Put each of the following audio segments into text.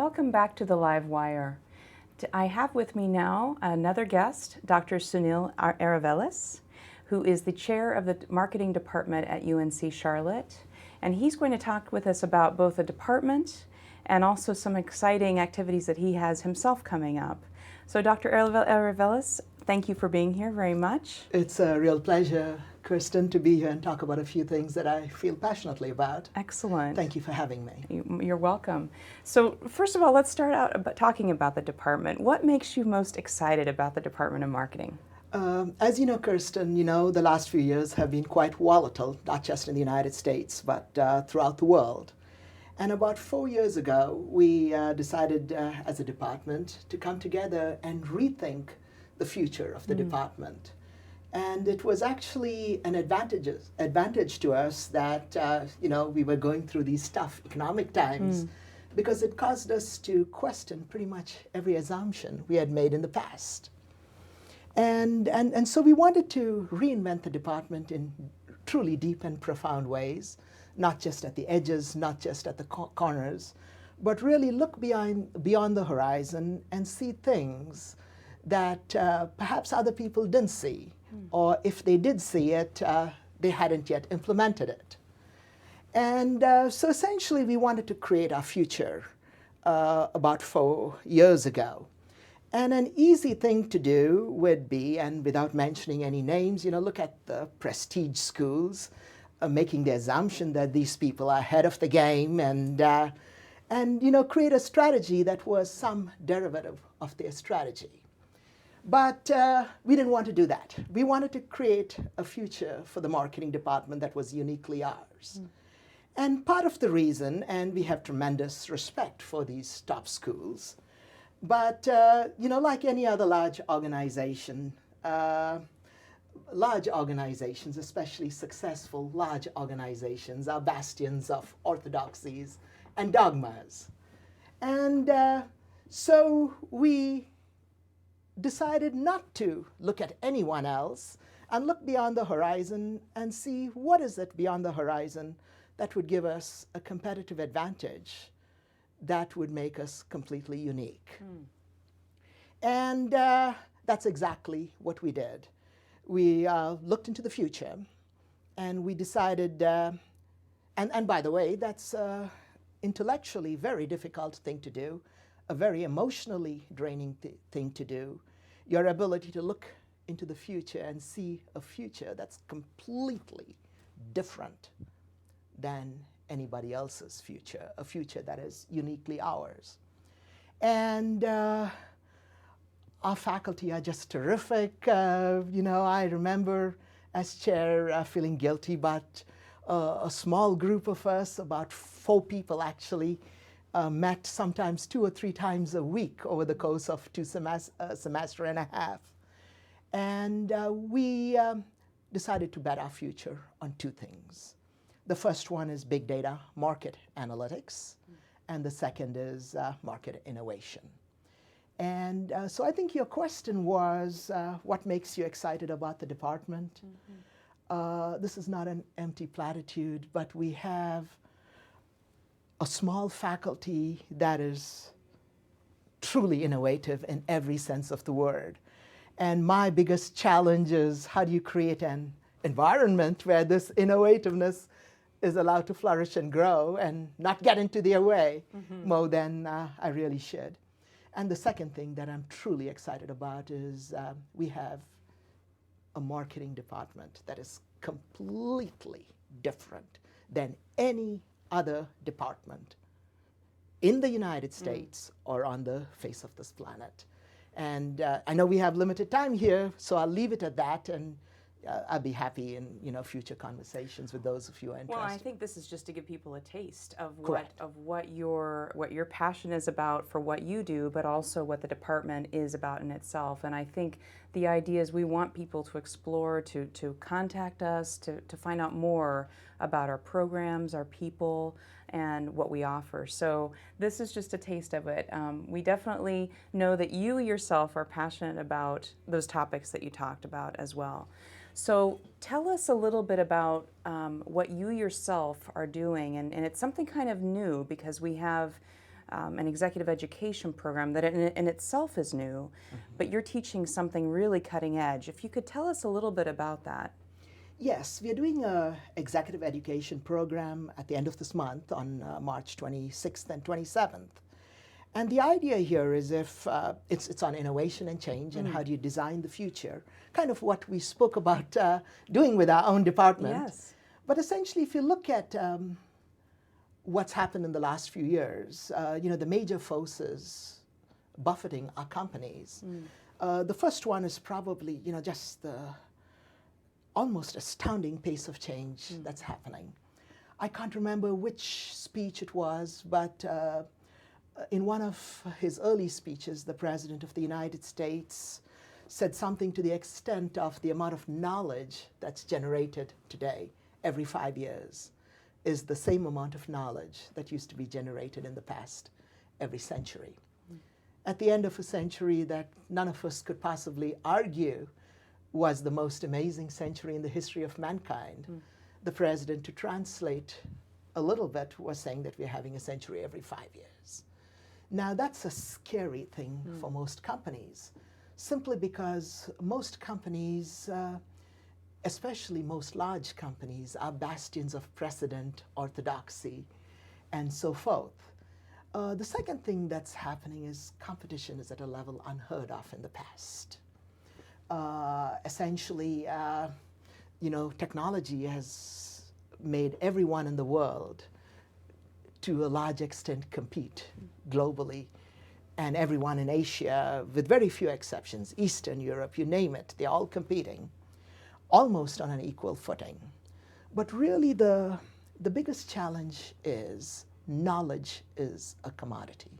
Welcome back to the Live Wire. I have with me now another guest, Dr. Sunil Erevelles, who is the chair of the marketing department at UNC Charlotte. And he's going to talk with us about both the department and also some exciting activities that he has himself coming up. So Dr. Erevelles, thank you for being here very much. It's a real pleasure, Kristen, to be here and talk about a few things that I feel passionately about. Excellent. Thank you for having me. You're welcome. So first of all, let's start out talking about the department. What makes you most excited about the Department of Marketing? As you know, Kirsten, the last few years have been quite volatile, not just in the United States, but throughout the world. And about 4 years ago, we decided as a department to come together and rethink the future of the department. And it was actually an advantage to us that, we were going through these tough economic times because it caused us to question pretty much every assumption we had made in the past. And so we wanted to reinvent the department in truly deep and profound ways, not just at the edges, not just at the corners, but really look beyond the horizon and see things that perhaps other people didn't see, or if they did see it, they hadn't yet implemented it. And so essentially we wanted to create our future about 4 years ago. And an easy thing to do would be, and without mentioning any names, look at the prestige schools, making the assumption that these people are ahead of the game and create a strategy that was some derivative of their strategy. But we didn't want to do that. We wanted to create a future for the marketing department that was uniquely ours. And part of the reason, and we have tremendous respect for these top schools, but like any other large organization, large organizations, especially successful large organizations, are bastions of orthodoxies and dogmas. And so we decided not to look at anyone else and look beyond the horizon and see what is it beyond the horizon that would give us a competitive advantage that would make us completely unique. And that's exactly what we did. We looked into the future and we decided, and by the way, that's intellectually very difficult thing to do, a very emotionally draining thing to do. Your ability to look into the future and see a future that's completely different than anybody else's future, a future that is uniquely ours. And our faculty are just terrific. I remember as chair feeling guilty, but a small group of us, about 4 people actually, met sometimes 2 or 3 times a week over the course of a semester and a half. And we decided to bet our future on 2 things. The first one is big data, market analytics, and the second is market innovation. And so I think your question was, what makes you excited about the department? This is not an empty platitude, but we have a small faculty that is truly innovative in every sense of the word. And my biggest challenge is how do you create an environment where this innovativeness is allowed to flourish and grow and not get into their way more than I really should. And the second thing that I'm truly excited about is we have a marketing department that is completely different than any other department in the United States or on the face of this planet. And I know we have limited time here, so I'll leave it at that, and I'll be happy in future conversations with those of you interested. Well, I think this is just to give people a taste of what your passion is about for what you do, but also what the department is about in itself. And I think the idea is we want people to explore, to contact us, to find out more about our programs, our people, and what we offer. So this is just a taste of it. We definitely know that you yourself are passionate about those topics that you talked about as well. So tell us a little bit about what you yourself are doing, and it's something kind of new because we have an executive education program that in itself is new, but you're teaching something really cutting edge. If you could tell us a little bit about that. Yes, we are doing an executive education program at the end of this month on March 26th and 27th. And the idea here is if it's on innovation and change and how do you design the future, kind of what we spoke about doing with our own department. Yes. But essentially, if you look at what's happened in the last few years, the major forces buffeting our companies. The first one is probably, just the almost astounding pace of change that's happening. I can't remember which speech it was, but in one of his early speeches, the President of the United States said something to the extent of the amount of knowledge that's generated today every 5 years is the same amount of knowledge that used to be generated in the past every century. At the end of a century that none of us could possibly argue was the most amazing century in the history of mankind. The president, to translate a little bit, was saying that we're having a century every 5 years. Now, that's a scary thing for most companies, simply because most companies, especially most large companies, are bastions of precedent, orthodoxy, and so forth. The second thing that's happening is competition is at a level unheard of in the past. Essentially, technology has made everyone in the world, to a large extent, compete globally. And everyone in Asia, with very few exceptions, Eastern Europe, you name it, they're all competing, almost on an equal footing. But really, the biggest challenge is knowledge is a commodity.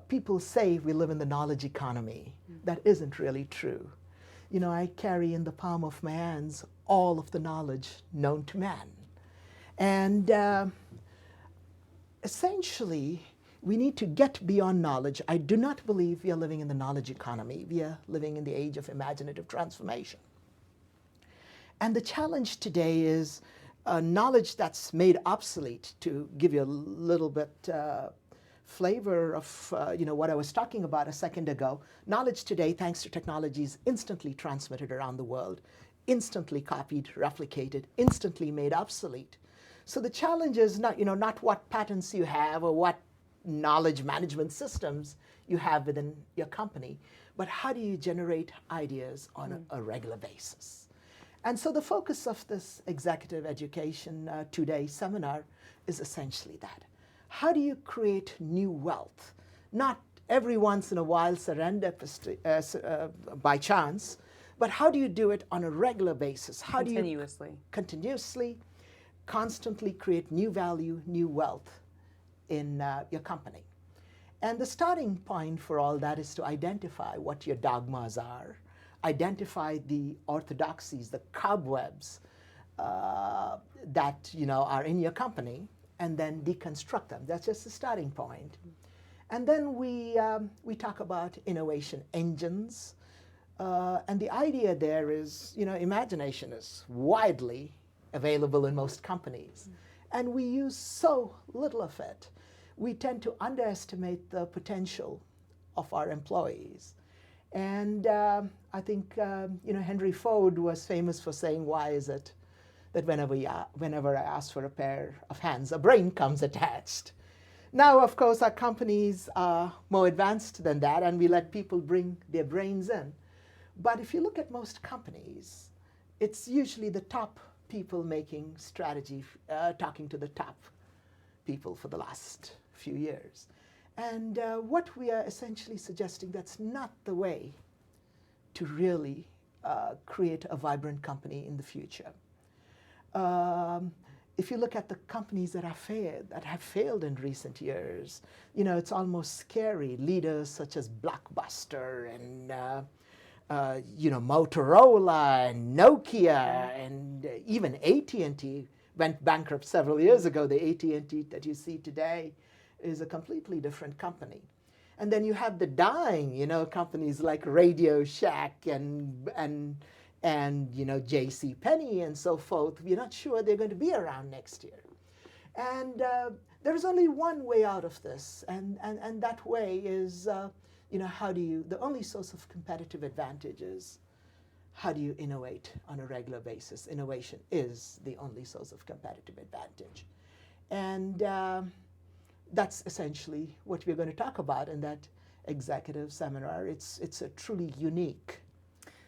People say we live in the knowledge economy. That isn't really true. I carry in the palm of my hands all of the knowledge known to man. And essentially, we need to get beyond knowledge. I do not believe we are living in the knowledge economy. We are living in the age of imaginative transformation. And the challenge today is knowledge that's made obsolete. To give you a little bit flavor of what I was talking about a second ago, knowledge today, thanks to technology, is instantly transmitted around the world, instantly copied, replicated, instantly made obsolete. So the challenge is not what patents you have or what knowledge management systems you have within your company, but how do you generate ideas on a regular basis? And so the focus of this executive education two-day seminar is essentially that. How do you create new wealth? Not every once in a while serendipitously, by chance, but how do you do it on a regular basis? How do you continuously, constantly create new value, new wealth in your company? And the starting point for all that is to identify what your dogmas are, identify the orthodoxies, the cobwebs that are in your company, and then deconstruct them. That's just the starting point. And then we talk about innovation engines. And the idea there is, imagination is widely available in most companies. And we use so little of it. We tend to underestimate the potential of our employees. And I think, Henry Ford was famous for saying, why is it that whenever I ask for a pair of hands, a brain comes attached? Now, of course, our companies are more advanced than that, and we let people bring their brains in. But if you look at most companies, it's usually the top people making strategy, talking to the top people for the last few years. And what we are essentially suggesting, that's not the way to really create a vibrant company in the future. If you look at the companies that have failed in recent years, it's almost scary. Leaders such as Blockbuster and Motorola and Nokia and even AT&T went bankrupt several years ago. The AT&T that you see today is a completely different company. And then you have the dying, companies like Radio Shack and J.C. Penney and so forth. We're not sure they're going to be around next year. And there is only one way out of this, and that way is, the only source of competitive advantage is how do you innovate on a regular basis. Innovation is the only source of competitive advantage. And that's essentially what we're going to talk about in that executive seminar. It's a truly unique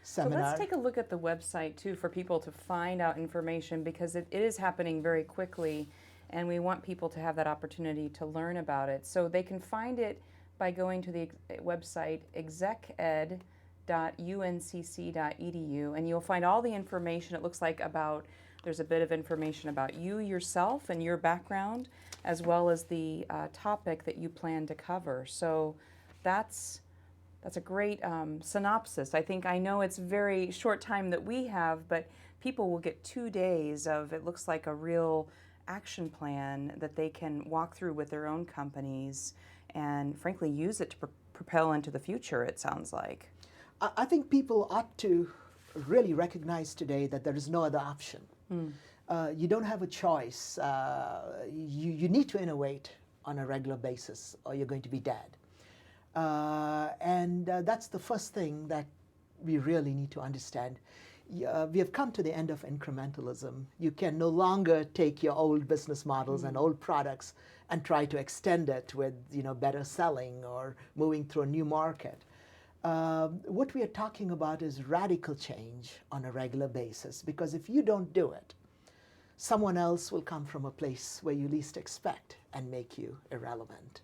seminar. So let's take a look at the website too for people to find out information, because it is happening very quickly and we want people to have that opportunity to learn about it. So they can find it by going to the website execed.uncc.edu, and you'll find all the information. It looks like there's a bit of information about you yourself and your background, as well as the topic that you plan to cover. So that's a great synopsis. I know it's very short time that we have, but people will get 2 days of, it looks like a real action plan that they can walk through with their own companies and frankly use it to propel into the future, it sounds like. I think people ought to really recognize today that there is no other option. You don't have a choice. You need to innovate on a regular basis or you're going to be dead. And that's the first thing that we really need to understand. We have come to the end of incrementalism. You can no longer take your old business models and old products and try to extend it with better selling or moving through a new market. What we are talking about is radical change on a regular basis, because if you don't do it, someone else will come from a place where you least expect and make you irrelevant.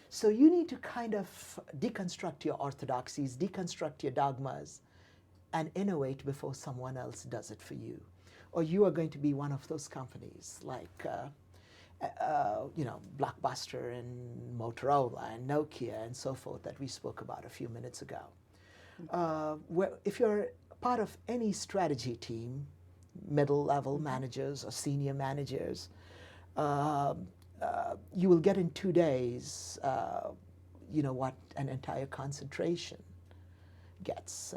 So you need to kind of deconstruct your orthodoxies, deconstruct your dogmas, and innovate before someone else does it for you. Or you are going to be one of those companies like Blockbuster and Motorola and Nokia and so forth that we spoke about a few minutes ago. If you're part of any strategy team, middle-level managers or senior managers, you will get in 2 days, what an entire concentration gets,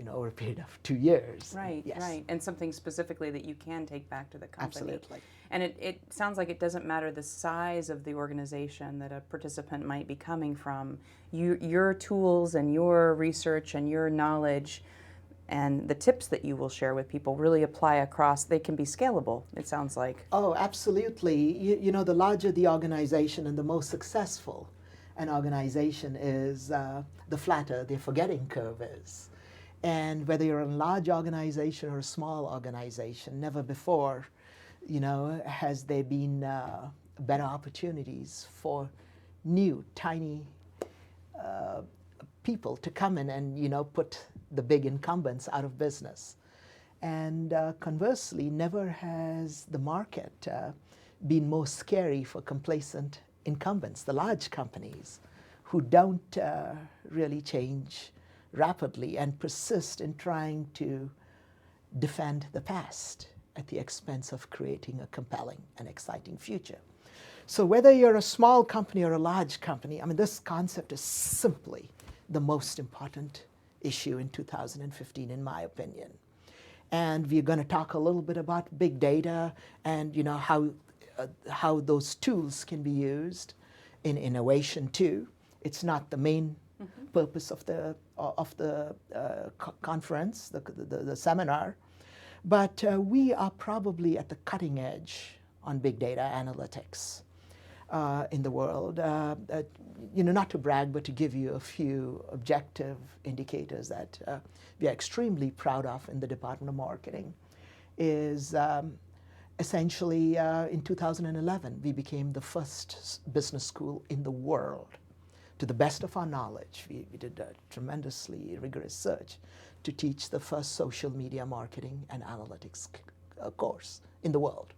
over a period of 2 years. Right, yes. Right. And something specifically that you can take back to the company. Absolutely. And it sounds like it doesn't matter the size of the organization that a participant might be coming from. Your tools and your research and your knowledge and the tips that you will share with people really apply across. They can be scalable, it sounds like. Oh, absolutely. The larger the organization and the most successful an organization is, the flatter the forgetting curve is. And whether you're a large organization or a small organization, never before, has there been better opportunities for new, tiny people to come in and, put the big incumbents out of business. And conversely, never has the market been more scary for complacent incumbents, the large companies who don't really change rapidly and persist in trying to defend the past at the expense of creating a compelling and exciting future. So whether you're a small company or a large company, this concept is simply the most important issue in 2015, in my opinion. And we're going to talk a little bit about big data and how those tools can be used in innovation too. It's not the main purpose of the conference, the seminar, but we are probably at the cutting edge on big data analytics in the world. Not to brag, but to give you a few objective indicators that we are extremely proud of in the Department of Marketing is essentially in 2011, we became the first business school in the world. To the best of our knowledge, we did a tremendously rigorous search to teach the first social media marketing and analytics course in the world.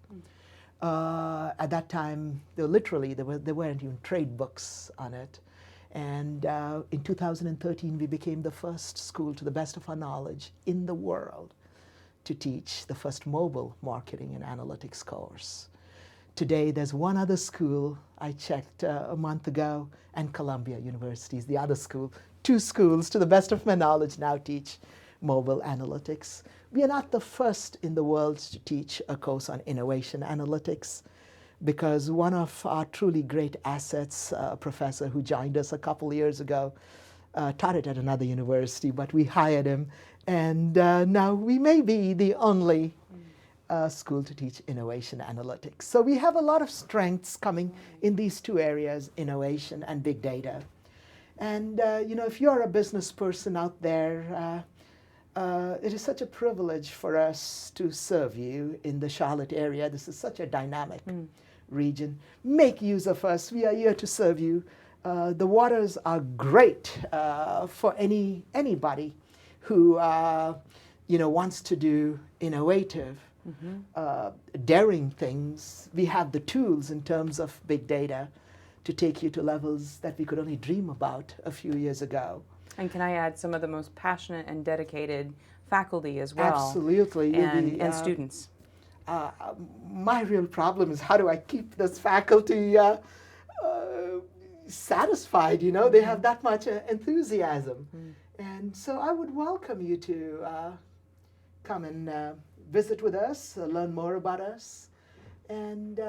At that time, there weren't even trade books on it. And in 2013, we became the first school, to the best of our knowledge, in the world to teach the first mobile marketing and analytics course. Today, there's one other school, I checked a month ago, and Columbia University is the other school. 2 schools, to the best of my knowledge, now teach mobile analytics. We are not the first in the world to teach a course on innovation analytics, because one of our truly great assets, a professor who joined us a couple years ago, taught it at another university, but we hired him, and now we may be the only school to teach innovation analytics. So we have a lot of strengths coming in these two areas, innovation and big data. And if you're a business person out there, it is such a privilege for us to serve you in the Charlotte area. This is such a dynamic region. Make use of us. We are here to serve you. The waters are great for anybody who wants to do innovative, daring things. We have the tools in terms of big data to take you to levels that we could only dream about a few years ago. And can I add some of the most passionate and dedicated faculty as well? Absolutely. And students. My real problem is how do I keep this faculty satisfied? They have that much enthusiasm. And so I would welcome you to come and visit with us, learn more about us. And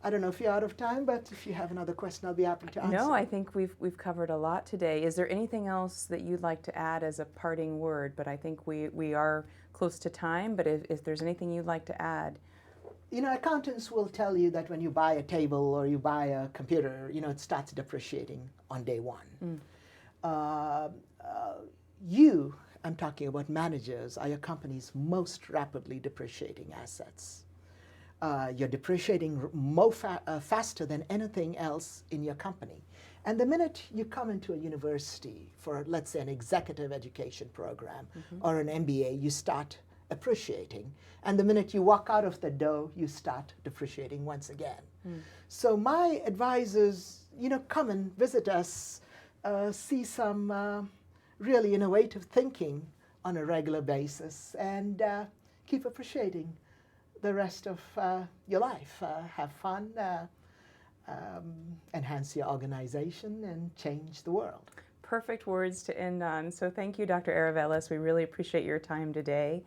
I don't know if you're out of time, but if you have another question, I'll be happy to answer. No, I think we've covered a lot today. Is there anything else that you'd like to add as a parting word? But I think we are close to time, but if there's anything you'd like to add. Accountants will tell you that when you buy a table or you buy a computer, it starts depreciating on day one. I'm talking about managers, are your company's most rapidly depreciating assets. You're depreciating faster than anything else in your company. And the minute you come into a university for, let's say, an executive education program or an MBA, you start appreciating. And the minute you walk out of the door, you start depreciating once again. So my advice is, come and visit us, see some really innovative thinking on a regular basis, and keep appreciating the rest of your life. Have fun, enhance your organization, and change the world. Perfect words to end on. So thank you, Dr. Erevelles. We really appreciate your time today.